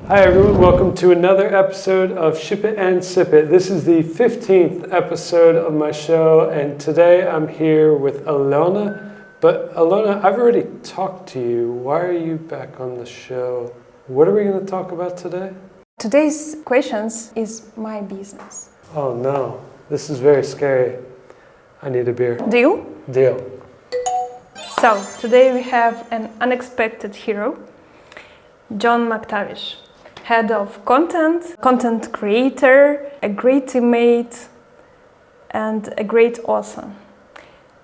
Hi everyone, welcome to another episode of Ship It and Sip It. This is the 15th episode of my show, and today I'm here with Alona. But Alona, I've already talked to you. Why are you back on the show? What are we going to talk about today? Today's questions is my business. Oh no, this is very scary. I need a beer. Deal? Deal. So, today we have an unexpected hero, John McTavish. Head of content creator, a great teammate, and a great author.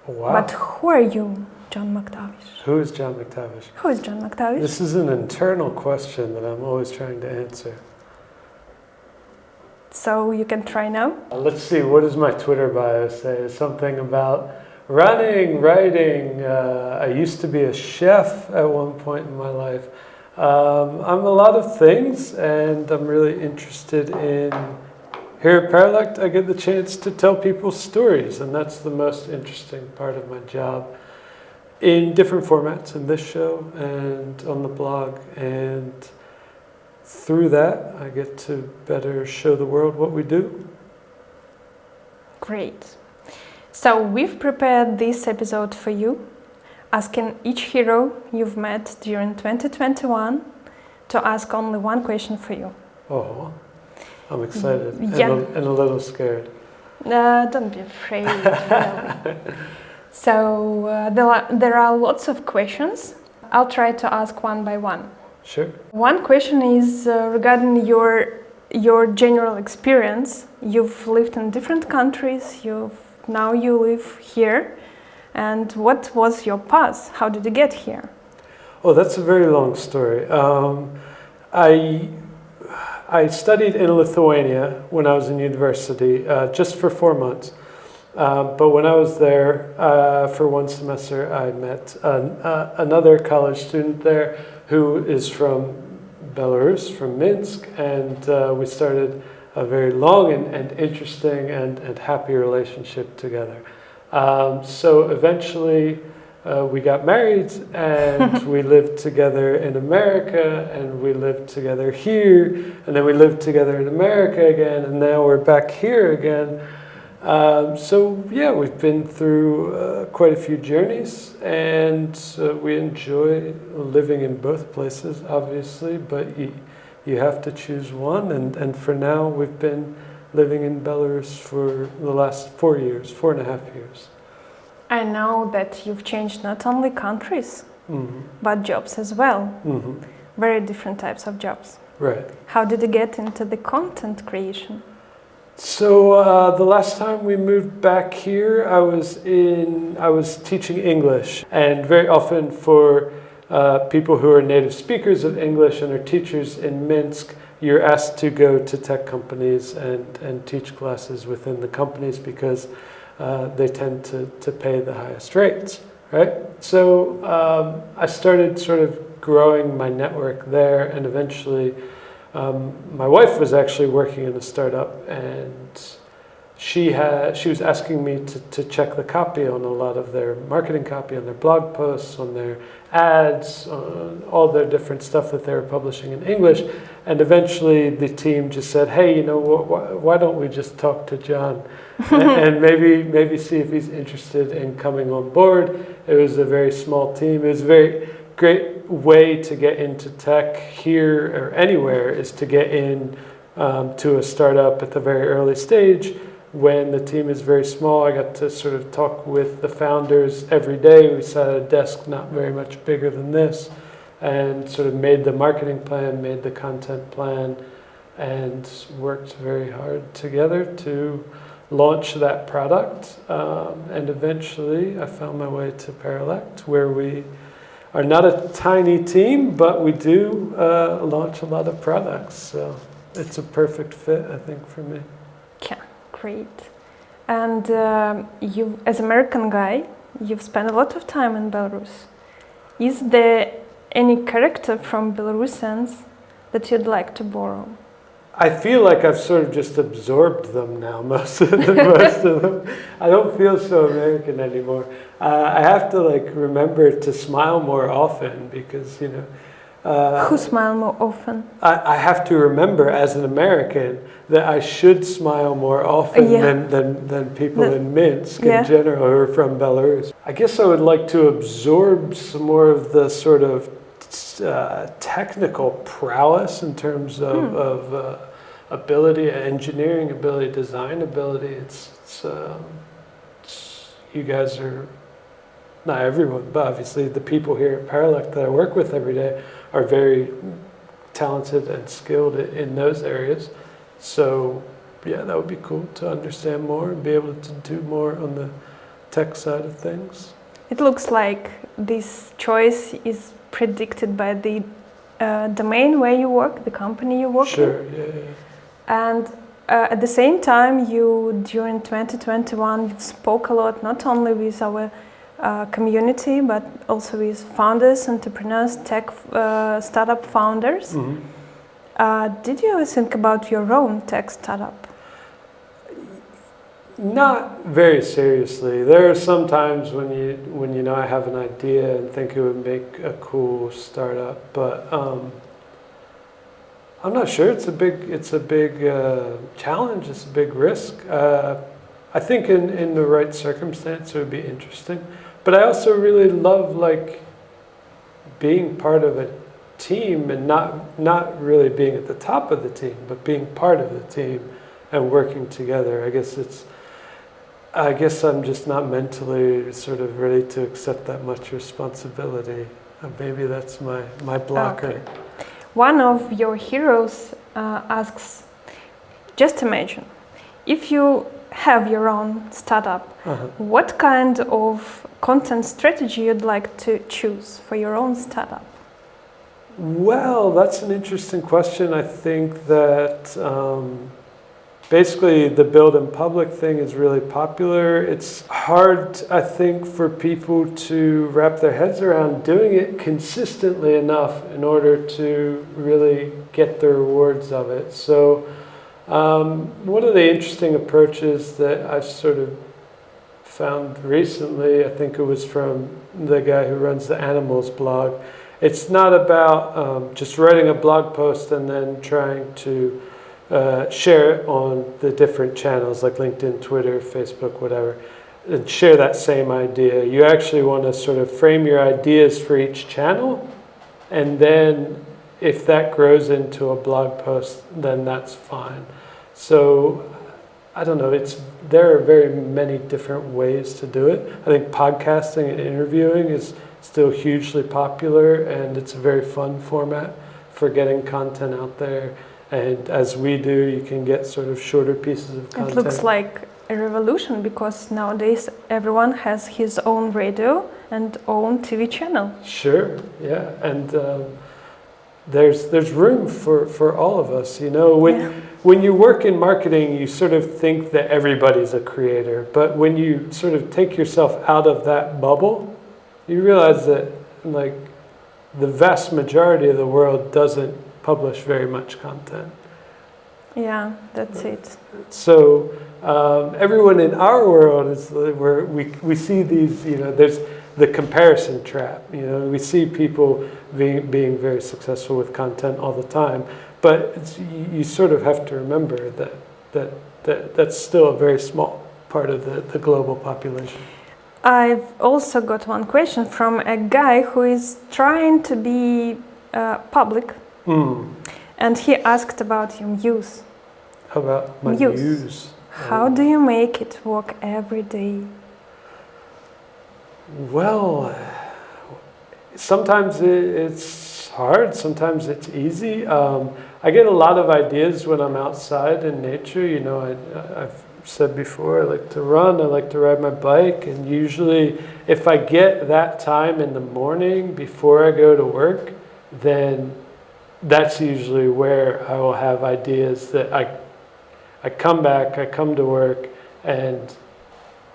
Wow. But who are you, John McTavish? Who is John McTavish? Who is John McTavish? This is an internal question that I'm always trying to answer. So you can try now. Let's see, what does my Twitter bio say? Something about running, writing. I used to be a chef at one point in my life. I'm a lot of things, and I'm really interested in, here at Paralect, I get the chance to tell people stories, and that's the most interesting part of my job in different formats, in this show and on the blog, and through that I get to better show the world what we do. Great. So we've prepared this episode for you, asking each hero you've met during 2021 to ask only one question for you. Oh, I'm excited Yeah. and a little scared. Don't be afraid. Really. So there are lots of questions. I'll try to ask one by one. Sure. One question is regarding your general experience. You've lived in different countries. Now you live here. And what was your path? How did you get here? Oh, that's a very long story. I studied in Lithuania when I was in university, just for 4 months. But when I was there for one semester, I met another college student there who is from Belarus, from Minsk, and we started a very long and interesting and happy relationship together. So eventually we got married, and we lived together in America, and we lived together here, and then we lived together in America again, and now we're back here again. So yeah, we've been through quite a few journeys, and we enjoy living in both places, obviously, but you have to choose one, and for now we've been living in Belarus for the last 4 years, 4.5 years. I know that you've changed not only countries, Mm-hmm. but jobs as well. Mm-hmm. Very different types of jobs. Right. How did you get into the content creation? So the last time we moved back here, I was teaching English, and very often for people who are native speakers of English and are teachers in Minsk, you're asked to go to tech companies and teach classes within the companies because they tend to pay the highest rates, right? So I started sort of growing my network there, and eventually my wife was actually working in a startup, and she was asking me to check the copy on a lot of their marketing copy, on their blog posts, on their ads, on all their different stuff that they were publishing in English. And eventually the team just said, hey, you know, why don't we just talk to John and maybe see if he's interested in coming on board. It was a very small team. It was a very great way to get into tech here or anywhere, is to get in to a startup at the very early stage. When the team is very small, I got to sort of talk with the founders every day. We sat at a desk not very much bigger than this, and sort of made the marketing plan, made the content plan, and worked very hard together to launch that product. And eventually I found my way to Paralect, where we are not a tiny team, but we do launch a lot of products. So it's a perfect fit, I think, for me. Yeah, great. And you, as American guy, you've spent a lot of time in Belarus. Is there any character from Belarusians that you'd like to borrow? I feel like I've sort of just absorbed them now, most of them. I don't feel so American anymore. I have to remember to smile more often because, Who smile more often? I have to remember as an American that I should smile more often than people in Minsk in general who are from Belarus. I guess I would like to absorb some more of the sort of technical prowess in terms of ability, engineering ability, design ability. You guys are, not everyone, but obviously the people here at Paralect that I work with every day are very talented and skilled in those areas. So yeah, that would be cool to understand more and be able to do more on the tech side of things. It looks like this choice is predicted by the domain where you work, the company you work in. Sure, yeah. And at the same time, you, during 2021, you spoke a lot, not only with our community, but also with founders, entrepreneurs, tech startup founders. Mm-hmm. Did you ever think about your own tech startup? Not very seriously. There are some times when you know I have an idea and think it would make a cool startup, but I'm not sure. It's a big challenge. It's a big risk. I think in the right circumstance it would be interesting. But I also really love being part of a team and not really being at the top of the team, but being part of the team and working together. I guess I'm just not mentally sort of ready to accept that much responsibility. Maybe that's my blocker. Okay. One of your heroes asks, just imagine, if you have your own startup, what kind of content strategy you'd like to choose for your own startup? Well, that's an interesting question. I think that basically the build in public thing is really popular. It's hard, I think, for people to wrap their heads around doing it consistently enough in order to really get the rewards of it. So one of the interesting approaches that I've sort of found recently, I think it was from the guy who runs the Animals blog. It's not about just writing a blog post and then trying to share it on the different channels like LinkedIn, Twitter, Facebook, whatever, and share that same idea. You actually want to sort of frame your ideas for each channel, and then if that grows into a blog post, then that's fine. So I don't know, there are very many different ways to do it. I think podcasting and interviewing is still hugely popular, and it's a very fun format for getting content out there. And as we do, you can get sort of shorter pieces of content. It looks like a revolution because nowadays everyone has his own radio and own TV channel. Sure, yeah, and there's room for all of us. You know, when you work in marketing, you sort of think that everybody's a creator, but when you sort of take yourself out of that bubble, you realize that the vast majority of the world doesn't publish very much content. Yeah, that's it. So everyone in our world is where we see these, there's the comparison trap. We see people being very successful with content all the time, but you sort of have to remember that's still a very small part of the global population. I've also got one question from a guy who is trying to be public. And he asked about your muse. How about my muse? How do you make it work every day? Well, sometimes it's hard, sometimes it's easy. I get a lot of ideas when I'm outside in nature. I've said before, I like to run, I like to ride my bike, and usually if I get that time in the morning before I go to work, then that's usually where I will have ideas that I come back, I come to work, and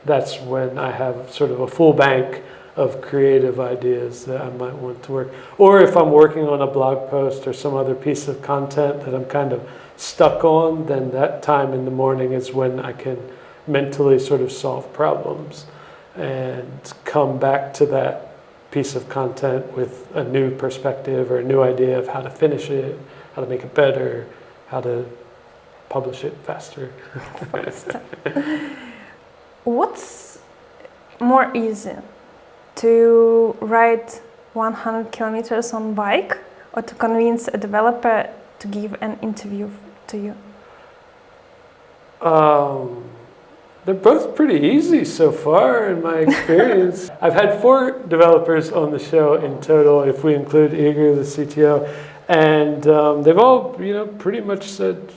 that's when I have sort of a full bank of creative ideas that I might want to work. Or if I'm working on a blog post or some other piece of content that I'm kind of stuck on, then that time in the morning is when I can mentally sort of solve problems and come back to that piece of content with a new perspective or a new idea of how to finish it, how to make it better, how to publish it faster. What's more easy, to ride 100 kilometers on bike or to convince a developer to give an interview to you? They're both pretty easy so far in my experience. I've had 4 developers on the show in total, if we include Igor, the CTO, and they've all, pretty much said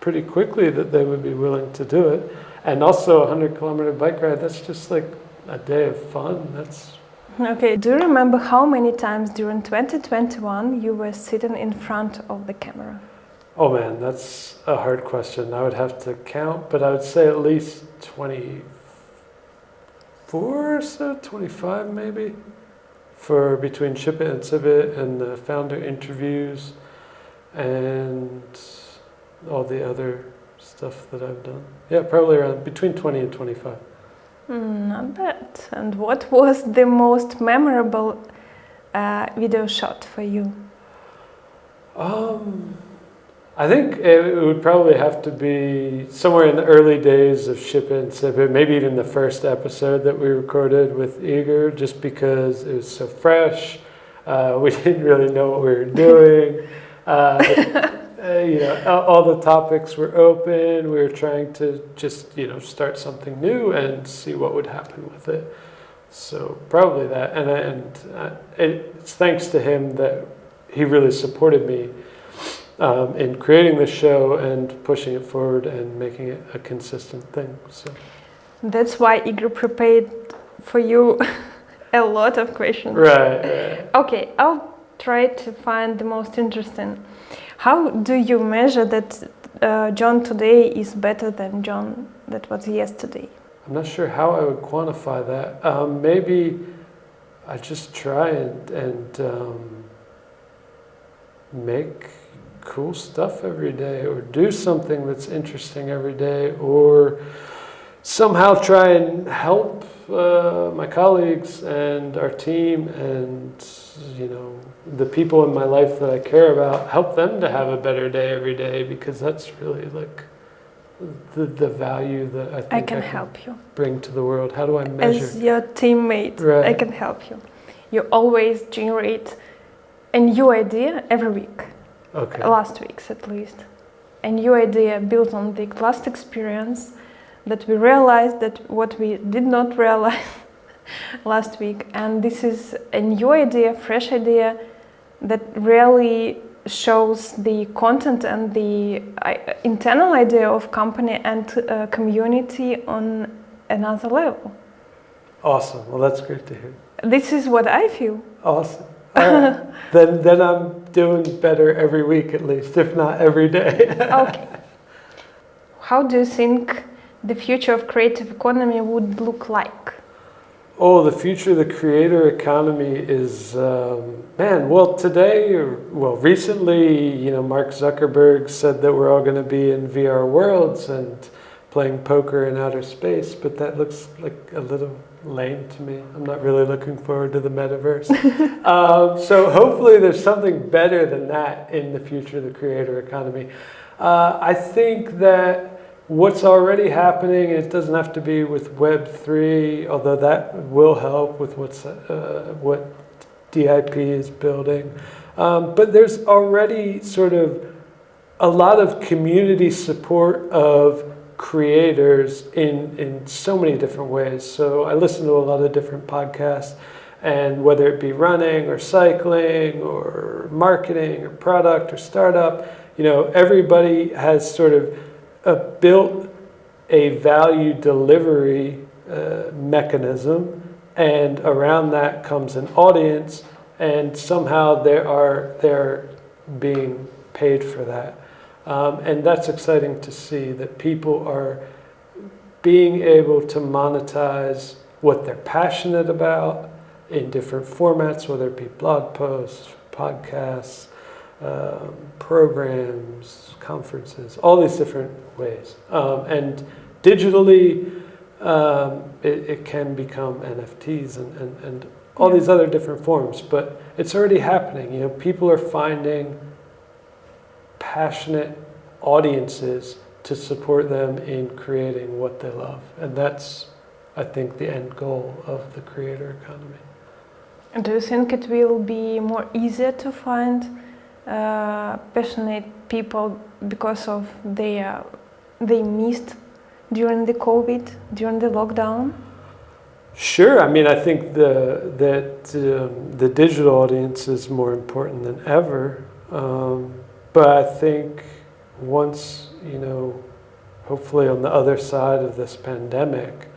pretty quickly that they would be willing to do it. And also a 100-kilometer bike ride, that's just like a day of fun. Okay, do you remember how many times during 2021 you were sitting in front of the camera? Oh man, that's a hard question. I would have to count, but I would say at least 24 or so, 25 maybe, for between Ship It and Sip It and the founder interviews and all the other stuff that I've done. Yeah, probably around between 20 and 25. Not bad. And what was the most memorable video shot for you? I think it would probably have to be somewhere in the early days of Ship It and Sip It, maybe even the first episode that we recorded with Igor, just because it was so fresh. We didn't really know what we were doing. All the topics were open. We were trying to just, start something new and see what would happen with it. So probably that. And it's thanks to him that he really supported me in creating the show and pushing it forward and making it a consistent thing. So that's why Igor prepared for you a lot of questions. Right. Okay, I'll try to find the most interesting. How do you measure that John today is better than John that was yesterday? I'm not sure how I would quantify that. Maybe I just try and make cool stuff every day, or do something that's interesting every day, or somehow try and help my colleagues and our team and the people in my life that I care about, help them to have a better day every day, because that's really like the value that I think I can help you bring to the world. How do I measure? As your teammate, right. I can help you. You always generate a new idea every week. Okay. Last week's at least. A new idea built on the last experience that we realized that what we did not realize last week. And this is a new idea, fresh idea that really shows the content and the internal idea of company and community on another level. Awesome. Well, that's great to hear. This is what I feel. Awesome. All right. then I'm doing better every week at least, if not every day. Okay. How do you think the future of creative economy would look like? Oh, the future of the creator economy is, recently, Mark Zuckerberg said that we're all going to be in VR worlds and playing poker in outer space, but that looks like a little lame to me. I'm not really looking forward to the metaverse. So hopefully there's something better than that in the future of the creator economy. I think that what's already happening, it doesn't have to be with Web3, although that will help with what DIP is building. But there's already sort of a lot of community support of creators in so many different ways. So I listen to a lot of different podcasts, and whether it be running or cycling or marketing or product or startup, everybody has sort of built a value delivery mechanism, and around that comes an audience, and somehow they're being paid for that. And that's exciting to see, that people are being able to monetize what they're passionate about in different formats, whether it be blog posts, podcasts, programs, conferences, all these different ways. And digitally, it can become NFTs and all these other different forms, but it's already happening. You know, people are finding passionate audiences to support them in creating what they love. And that's, I think, the end goal of the creator economy. And do you think it will be more easier to find passionate people because of they missed during the COVID, during the lockdown? Sure. I mean, I think the digital audience is more important than ever. But I think once, you know, hopefully on the other side of this pandemic,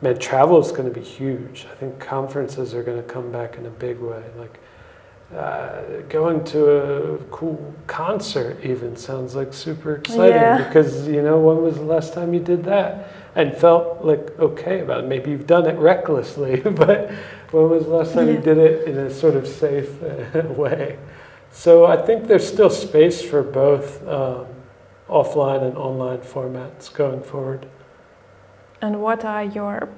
man, travel is going to be huge. I think conferences are going to come back in a big way. Like going to a cool concert even sounds like super exciting because, you know, when was the last time you did that and felt like okay about it? Maybe you've done it recklessly, but when was the last time you did it in a sort of safe way? So I think there's still space for both offline and online formats going forward. And what are your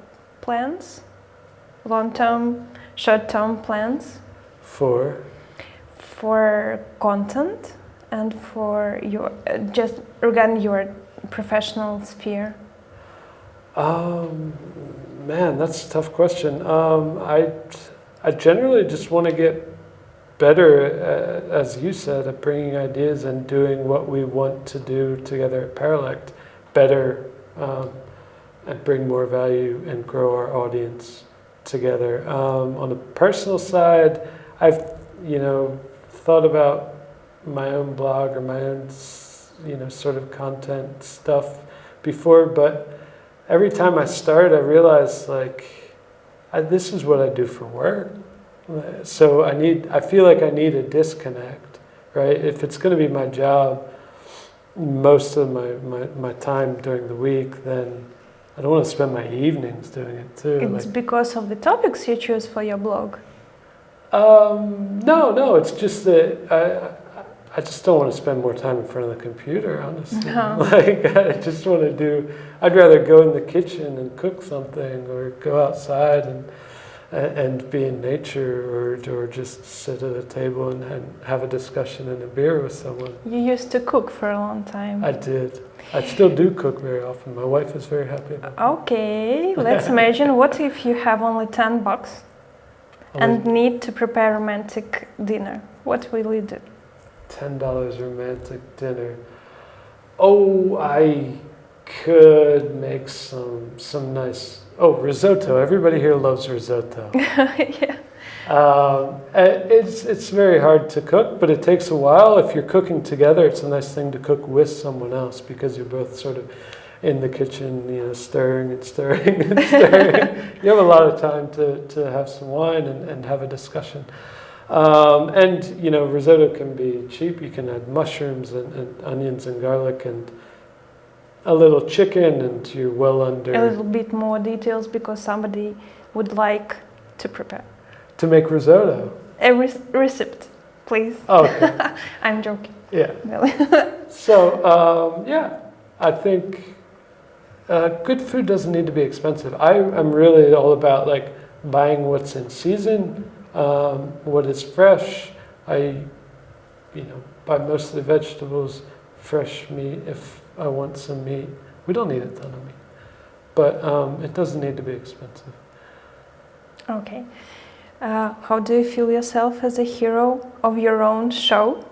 plans? Long-term, short-term plans? For content and for your, just regarding your professional sphere? Man, that's a tough question. I generally just want to get better, as you said, at bringing ideas and doing what we want to do together at Paralect better, and bring more value and grow our audience together. On the personal side, I've, you know, thought about my own blog or my own, you know, sort of content stuff before, but every time I start, I realize like, this is what I do for work. So I feel like I need a disconnect, right? If it's going to be my job most of my time during the week, then I don't want to spend my evenings doing it too. It's because of the topics you choose for your blog? No, it's just that I just don't want to spend more time in front of the computer, honestly. No. Like, I just want to I'd rather go in the kitchen and cook something or go outside and be in nature or just sit at a table and have a discussion and a beer with someone. You used to cook for a long time. I did. I still do cook very often. My wife is very happy about it. Okay, let's imagine what if you have only $10 and need to prepare romantic dinner? What will you do? $10 romantic dinner. Oh, I could make some nice. Oh, risotto. Everybody here loves risotto. Yeah. It's very hard to cook, but it takes a while. If you're cooking together, it's a nice thing to cook with someone else because you're both sort of in the kitchen, you know, stirring and stirring and stirring. You have a lot of time to have some wine and have a discussion. And, you know, risotto can be cheap. You can add mushrooms and onions and garlic and a little chicken, and you're well under. A little bit more details because somebody would like to prepare. To make risotto? A recipe, please. Oh, okay. I'm joking. Yeah. Really. So, yeah, I think good food doesn't need to be expensive. I'm really all about like buying what's in season, what is fresh. I buy mostly vegetables, fresh meat if I want some meat. We don't need a ton of meat, but it doesn't need to be expensive. Okay. How do you feel yourself as a hero of your own show?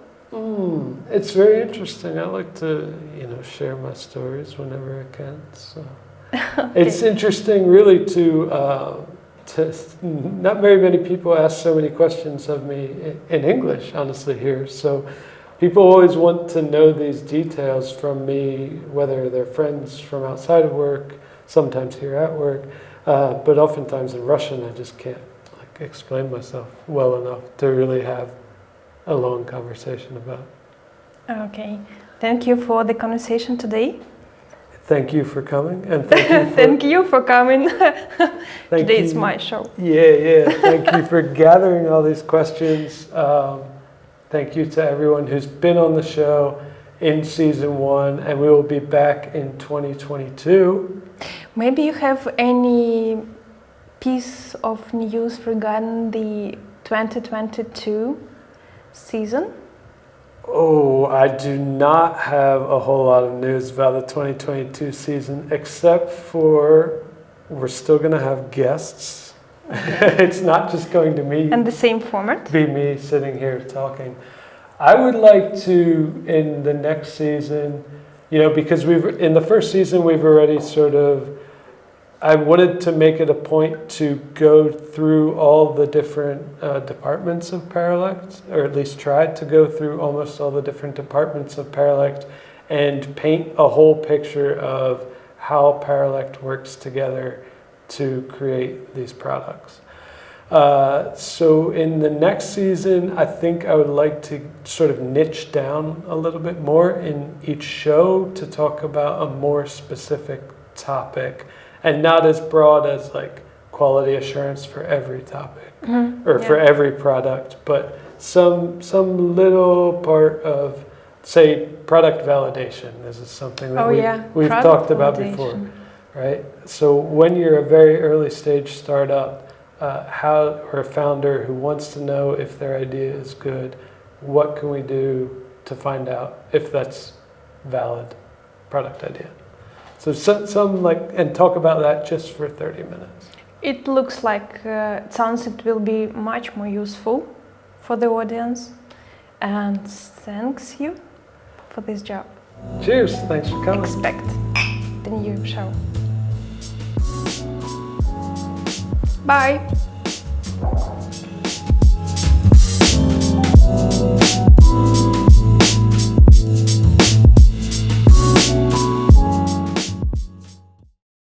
It's very interesting. I like to, share my stories whenever I can. So okay. It's interesting, really, to not very many people ask so many questions of me in English, honestly, here. So people always want to know these details from me, whether they're friends from outside of work, sometimes here at work, but oftentimes in Russian, I just can't explain myself well enough to really have a long conversation about. Okay. Thank you for the conversation today. Thank you for coming, and thank you for, thank you for coming. Today you. is my show. Yeah. Thank you for gathering all these questions. Thank you to everyone who's been on the show in season 1, and we will be back in 2022. Maybe you have any piece of news regarding the 2022 season? Oh, I do not have a whole lot of news about the 2022 season, except for we're still going to have guests. It's not just going to And the same format? be me sitting here talking. I would like to, in the next season, because in the first season we've already I wanted to make it a point to go through all the different departments of Paralect, or at least try to go through almost all the different departments of Paralect and paint a whole picture of how Paralect works together to create these products. So in the next season, I think I would like to sort of niche down a little bit more in each show to talk about a more specific topic, and not as broad as like quality assurance for every topic or for every product, but some little part of, say, product validation. This is something that we've talked about before, right? So when you're a very early stage startup, or a founder who wants to know if their idea is good, what can we do to find out if that's valid product idea? So and talk about that just for 30 minutes. It looks like, it sounds it will be much more useful for the audience. And thanks you for this job. Cheers, thanks for coming. Expect the new show. Bye.